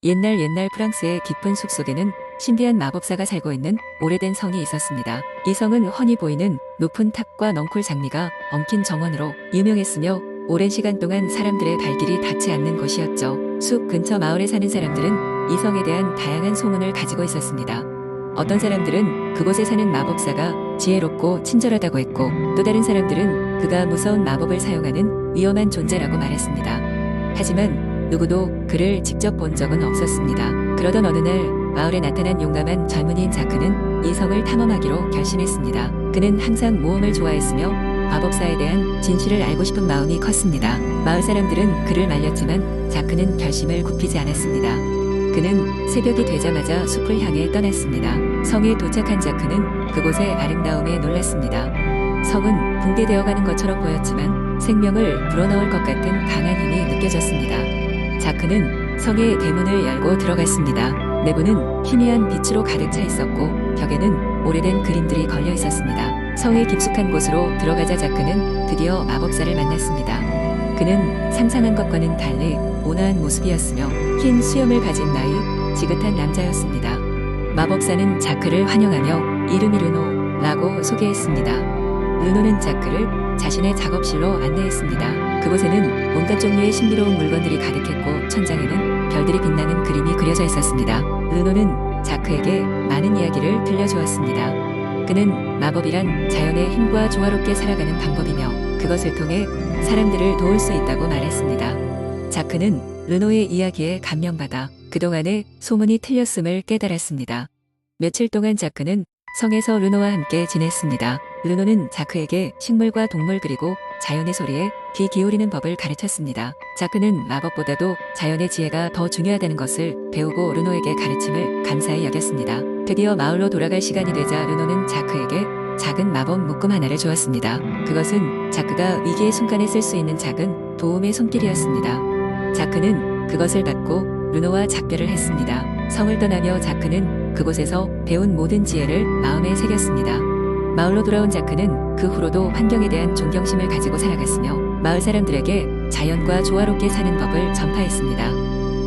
옛날 프랑스의 깊은 숲속에는 신비한 마법사가 살고 있는 오래된 성이 있었습니다. 이 성은 훤히 보이는 높은 탑과 넝쿨 장미가 엉킨 정원으로 유명했으며 오랜 시간 동안 사람들의 발길이 닿지 않는 곳이었죠. 숲 근처 마을에 사는 사람들은 이 성에 대한 다양한 소문을 가지고 있었습니다. 어떤 사람들은 그곳에 사는 마법사가 지혜롭고 친절하다고 했고, 또 다른 사람들은 그가 무서운 마법을 사용하는 위험한 존재라고 말했습니다. 하지만 누구도 그를 직접 본 적은 없었습니다. 그러던 어느 날 마을에 나타난 용감한 젊은이인 자크는 이 성을 탐험하기로 결심했습니다. 그는 항상 모험을 좋아했으며 마법사에 대한 진실을 알고 싶은 마음이 컸습니다. 마을 사람들은 그를 말렸지만 자크는 결심을 굽히지 않았습니다. 그는 새벽이 되자마자 숲을 향해 떠났습니다. 성에 도착한 자크는 그곳의 아름다움에 놀랐습니다. 성은 붕괴되어가는 것처럼 보였지만 생명을 불어넣을 것 같은 강한 힘이 느껴졌습니다. 자크는 성의 대문을 열고 들어갔습니다. 내부는 희미한 빛으로 가득 차 있었고 벽에는 오래된 그림들이 걸려 있었습니다. 성의 깊숙한 곳으로 들어가자 자크는 드디어 마법사를 만났습니다. 그는 상상한 것과는 달리 온화한 모습이었으며 흰 수염을 가진 나이 지긋한 남자였습니다. 마법사는 자크를 환영하며 이름이 르노라고 소개했습니다. 르노는 자크를 자신의 작업실로 안내했습니다. 그곳에는 온갖 종류의 신비로운 물건들이 가득했고 천장에는 별들이 빛나는 그림이 그려져 있었습니다. 르노는 자크에게 많은 이야기를 들려주었습니다. 그는 마법이란 자연의 힘과 조화롭게 살아가는 방법이며 그것을 통해 사람들을 도울 수 있다고 말했습니다. 자크는 르노의 이야기에 감명받아 그동안의 소문이 틀렸음을 깨달았습니다. 며칠 동안 자크는 성에서 르노와 함께 지냈습니다. 르노는 자크에게 식물과 동물 그리고 자연의 소리에 귀 기울이는 법을 가르쳤습니다. 자크는 마법보다도 자연의 지혜가 더 중요하다는 것을 배우고 르노에게 가르침을 감사히 여겼습니다. 드디어 마을로 돌아갈 시간이 되자 르노는 자크에게 작은 마법 묶음 하나를 주었습니다. 그것은 자크가 위기의 순간에 쓸 수 있는 작은 도움의 손길이었습니다. 자크는 그것을 받고 르노와 작별을 했습니다. 성을 떠나며 자크는 그곳에서 배운 모든 지혜를 마음에 새겼습니다. 마을로 돌아온 자크는 그 후로도 환경에 대한 존경심을 가지고 살아갔으며 마을 사람들에게 자연과 조화롭게 사는 법을 전파했습니다.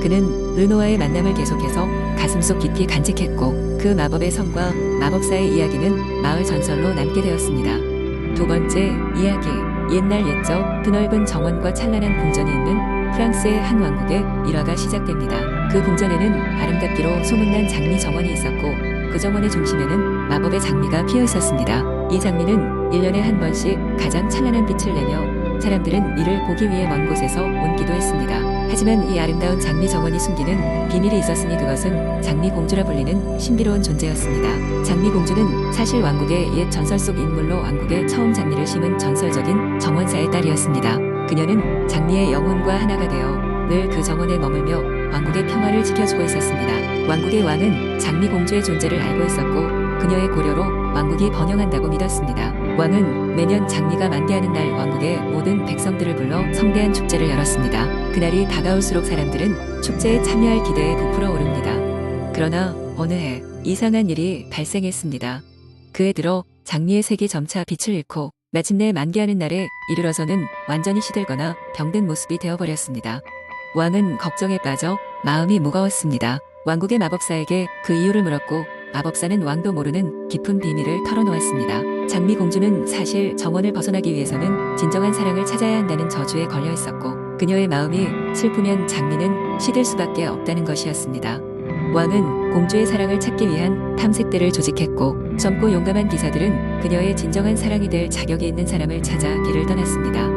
그는 르노와의 만남을 계속해서 가슴속 깊이 간직했고 그 마법의 성과 마법사의 이야기는 마을 전설로 남게 되었습니다. 두 번째 이야기. 옛날 옛적 드넓은 정원과 찬란한 궁전이 있는 프랑스의 한 왕국의 일화가 시작됩니다. 그 궁전에는 아름답기로 소문난 장미 정원이 있었고 그 정원의 중심에는 마법의 장미가 피어 있었습니다. 이 장미는 1년에 한 번씩 가장 찬란한 빛을 내며 사람들은 이를 보기 위해 먼 곳에서 온기도 했습니다. 하지만 이 아름다운 장미 정원이 숨기는 비밀이 있었으니 그것은 장미공주라 불리는 신비로운 존재였습니다. 장미공주는 사실 왕국의 옛 전설 속 인물로 왕국에 처음 장미를 심은 전설적인 정원사의 딸이었습니다. 그녀는 장미의 영혼과 하나가 되어 늘 그 정원에 머물며 왕국의 평화를 지켜주고 있었습니다. 왕국의 왕은 장미공주의 존재를 알고 있었고 그녀의 고려로 왕국이 번영한다고 믿었습니다. 왕은 매년 장미가 만개하는 날 왕국의 모든 백성들을 불러 성대한 축제를 열었습니다. 그날이 다가올수록 사람들은 축제에 참여할 기대에 부풀어 오릅니다. 그러나 어느 해 이상한 일이 발생했습니다. 그해 들어 장미의 색이 점차 빛을 잃고 마침내 만개하는 날에 이르러서는 완전히 시들거나 병든 모습이 되어버렸습니다. 왕은 걱정에 빠져 마음이 무거웠습니다. 왕국의 마법사에게 그 이유를 물었고 마법사는 왕도 모르는 깊은 비밀을 털어놓았습니다. 장미공주는 사실 정원을 벗어나기 위해서는 진정한 사랑을 찾아야 한다는 저주에 걸려 있었고 그녀의 마음이 슬프면 장미는 시들 수밖에 없다는 것이었습니다. 왕은 공주의 사랑을 찾기 위한 탐색대를 조직했고 젊고 용감한 기사들은 그녀의 진정한 사랑이 될 자격이 있는 사람을 찾아 길을 떠났습니다.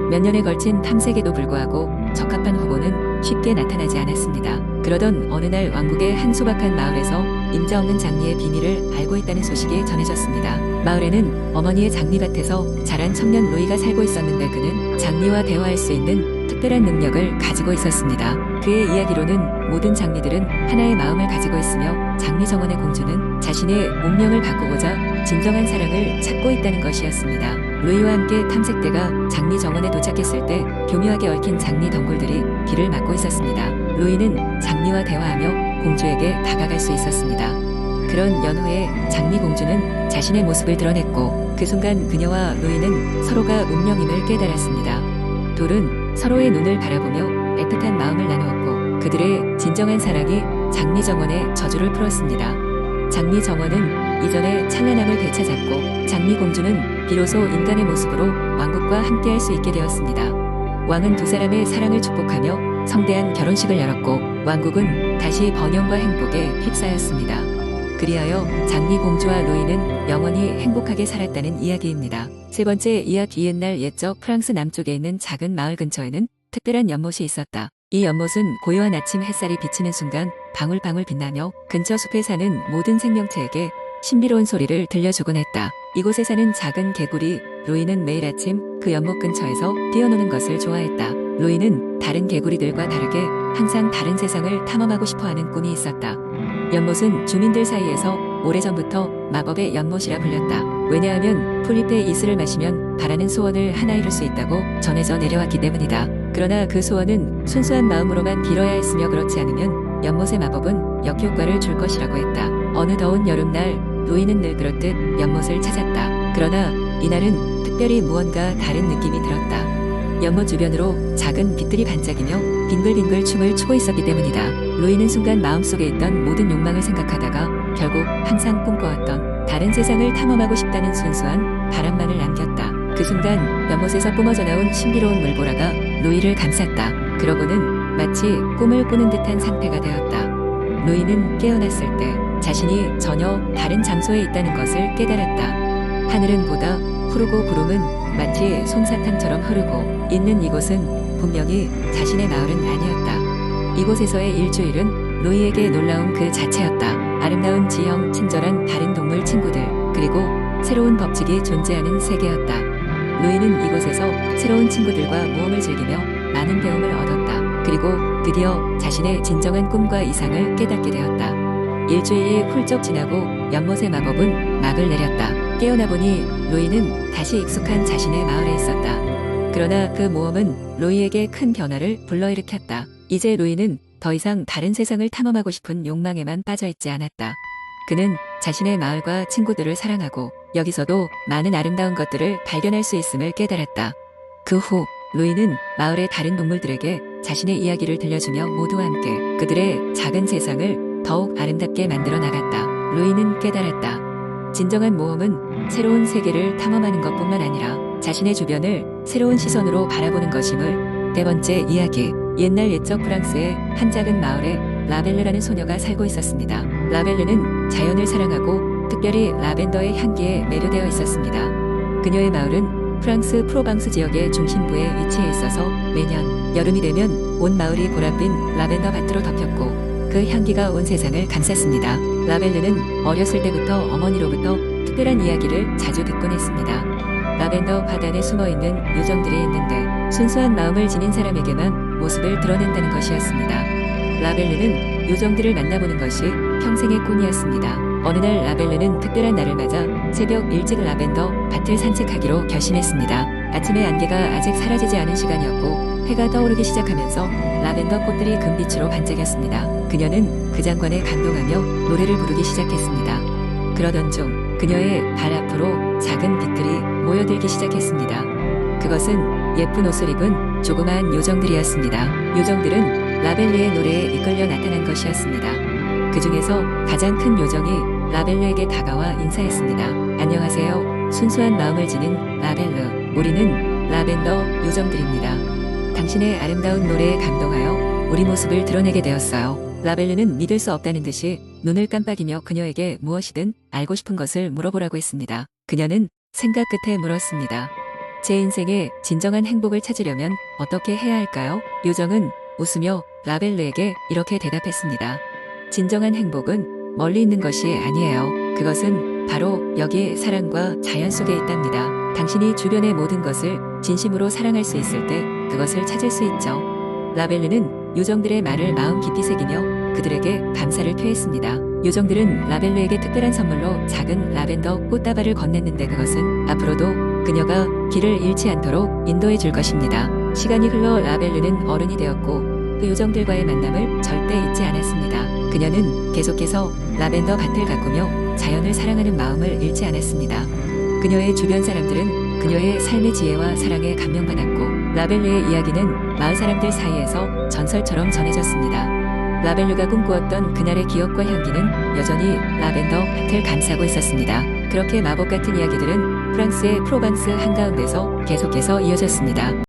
몇 년에 걸친 탐색에도 불구하고 적합한 후보는 쉽게 나타나지 않았습니다. 그러던 어느 날 왕국의 한 소박한 마을에서 임자 없는 장미의 비밀을 알고 있다는 소식이 전해졌습니다. 마을에는 어머니의 장미밭에서 자란 청년 로이가 살고 있었는데 그는 장미와 대화할 수 있는 특별한 능력을 가지고 있었습니다. 그의 이야기로는 모든 장미들은 하나의 마음을 가지고 있으며 장미 정원의 공주는 자신의 운명을 바꾸고자 진정한 사랑을 찾고 있다는 것이었습니다. 루이와 함께 탐색대가 장미 정원에 도착했을 때 교묘하게 얽힌 장미 덩굴들이 길을 막고 있었습니다. 루이는 장미와 대화하며 공주에게 다가갈 수 있었습니다. 그런 연후에 장미 공주는 자신의 모습을 드러냈고 그 순간 그녀와 루이는 서로가 운명임을 깨달았습니다. 둘은 서로의 눈을 바라보며 애틋한 마음을 나누었고 그 그들의 진정한 사랑이 장미 정원의 저주를 풀었습니다. 장미 정원은 이전의 찬란함을 되찾았고 장미 공주는 비로소 인간의 모습으로 왕국과 함께할 수 있게 되었습니다. 왕은 두 사람의 사랑을 축복하며 성대한 결혼식을 열었고 왕국은 다시 번영과 행복에 휩싸였습니다. 그리하여 장미 공주와 루이는 영원히 행복하게 살았다는 이야기입니다. 세 번째 이야기. 옛날 옛적 프랑스 남쪽에 있는 작은 마을 근처에는 특별한 연못이 있었다. 이 연못은 고요한 아침 햇살이 비치는 순간 방울방울 빛나며 근처 숲에 사는 모든 생명체에게 신비로운 소리를 들려주곤 했다. 이곳에 사는 작은 개구리 루이는 매일 아침 그 연못 근처에서 뛰어노는 것을 좋아했다. 루이는 다른 개구리들과 다르게 항상 다른 세상을 탐험하고 싶어하는 꿈이 있었다. 연못은 주민들 사이에서 오래전부터 마법의 연못이라 불렸다. 왜냐하면 풀잎의 이슬을 마시면 바라는 소원을 하나 이룰 수 있다고 전해져 내려왔기 때문이다. 그러나 그 소원은 순수한 마음으로만 빌어야 했으며 그렇지 않으면 연못의 마법은 역효과를 줄 것이라고 했다. 어느 더운 여름날 루이는 늘 그렇듯 연못을 찾았다. 그러나 이날은 특별히 무언가 다른 느낌이 들었다. 연못 주변으로 작은 빛들이 반짝이며 빙글빙글 춤을 추고 있었기 때문이다. 루이는 순간 마음속에 있던 모든 욕망을 생각하다가 결국 항상 꿈꿔왔던 다른 세상을 탐험하고 싶다는 순수한 바람만을 남겼다. 그 순간 연못에서 뿜어져 나온 신비로운 물보라가 루이를 감쌌다. 그러고는 마치 꿈을 꾸는 듯한 상태가 되었다. 루이는 깨어났을 때 자신이 전혀 다른 장소에 있다는 것을 깨달았다. 하늘은 보다 푸르고 구름은 마치 솜사탕처럼 흐르고 있는 이곳은 분명히 자신의 마을은 아니었다. 이곳에서의 일주일은 루이에게 놀라운 그 자체였다. 아름다운 지형, 친절한 다른 동물 친구들, 그리고 새로운 법칙이 존재하는 세계였다. 루이는 이곳에서 새로운 친구들과 모험을 즐기며 많은 배움을 얻었다. 그리고 드디어 자신의 진정한 꿈과 이상을 깨닫게 되었다. 일주일이 훌쩍 지나고 연못의 마법은 막을 내렸다. 깨어나 보니 루이는 다시 익숙한 자신의 마을에 있었다. 그러나 그 모험은 루이에게 큰 변화를 불러일으켰다. 이제 루이는 더 이상 다른 세상을 탐험하고 싶은 욕망에만 빠져있지 않았다. 그는 자신의 마을과 친구들을 사랑하고 여기서도 많은 아름다운 것들을 발견할 수 있음을 깨달았다. 그 후 루이는 마을의 다른 동물들에게 자신의 이야기를 들려주며 모두와 함께 그들의 작은 세상을 더욱 아름답게 만들어 나갔다. 루이는 깨달았다. 진정한 모험은 새로운 세계를 탐험하는 것뿐만 아니라 자신의 주변을 새로운 시선으로 바라보는 것임을. 네 번째 이야기. 옛날 옛적 프랑스의 한 작은 마을에 라벨르라는 소녀가 살고 있었습니다. 라벨르는 자연을 사랑하고 특별히 라벤더의 향기에 매료되어 있었습니다. 그녀의 마을은 프랑스 프로방스 지역의 중심부에 위치해 있어서 매년 여름이 되면 온 마을이 보랏빛 라벤더 밭으로 덮였고 그 향기가 온 세상을 감쌌습니다. 라벨르는 어렸을 때부터 어머니로부터 특별한 이야기를 자주 듣곤 했습니다. 라벤더 바단에 숨어있는 요정들이 있는데 순수한 마음을 지닌 사람에게만 모습을 드러낸다는 것이었습니다. 라벨르는 요정들을 만나보는 것이 평생의 꿈이었습니다. 어느 날 라벨르는 특별한 날을 맞아 새벽 일찍 라벤더 밭을 산책하기로 결심했습니다. 아침의 안개가 아직 사라지지 않은 시간이었고 해가 떠오르기 시작하면서 라벤더 꽃들이 금빛으로 반짝였습니다. 그녀는 그 장관에 감동하며 노래를 부르기 시작했습니다. 그러던 중 그녀의 발 앞으로 작은 빛들이 모여들기 시작했습니다. 그것은 예쁜 옷을 입은 조그마한 요정들이었습니다. 요정들은 라벨르의 노래에 이끌려 나타난 것이었습니다. 그 중에서 가장 큰 요정이 라벨르에게 다가와 인사했습니다. 안녕하세요. 순수한 마음을 지닌 라벨르. 우리는 라벤더 요정들입니다. 당신의 아름다운 노래에 감동하여 우리 모습을 드러내게 되었어요. 라벨르는 믿을 수 없다는 듯이 눈을 깜빡이며 그녀에게 무엇이든 알고 싶은 것을 물어보라고 했습니다. 그녀는 생각 끝에 물었습니다. 제 인생에 진정한 행복을 찾으려면 어떻게 해야 할까요? 요정은 웃으며 라벨르에게 이렇게 대답했습니다. 진정한 행복은 멀리 있는 것이 아니에요. 그것은 바로 여기 사랑과 자연 속에 있답니다. 당신이 주변의 모든 것을 진심으로 사랑할 수 있을 때 그것을 찾을 수 있죠. 라벨르는 요정들의 말을 마음 깊이 새기며 그들에게 감사를 표했습니다. 요정들은 라벨르에게 특별한 선물로 작은 라벤더 꽃다발을 건넸는데 그것은 앞으로도 그녀가 길을 잃지 않도록 인도해 줄 것입니다. 시간이 흘러 라벨르는 어른이 되었고 그 요정들과의 만남을 절대 잊지 않았습니다. 그녀는 계속해서 라벤더 밭을 가꾸며 자연을 사랑하는 마음을 잃지 않았습니다. 그녀의 주변 사람들은 그녀의 삶의 지혜와 사랑에 감명받았고 라벨르의 이야기는 마을 사람들 사이에서 전설처럼 전해졌습니다. 라벨류가 꿈꾸었던 그날의 기억과 향기는 여전히 라벤더 밭을 감싸고 있었습니다. 그렇게 마법 같은 이야기들은 프랑스의 프로방스 한가운데서 계속해서 이어졌습니다.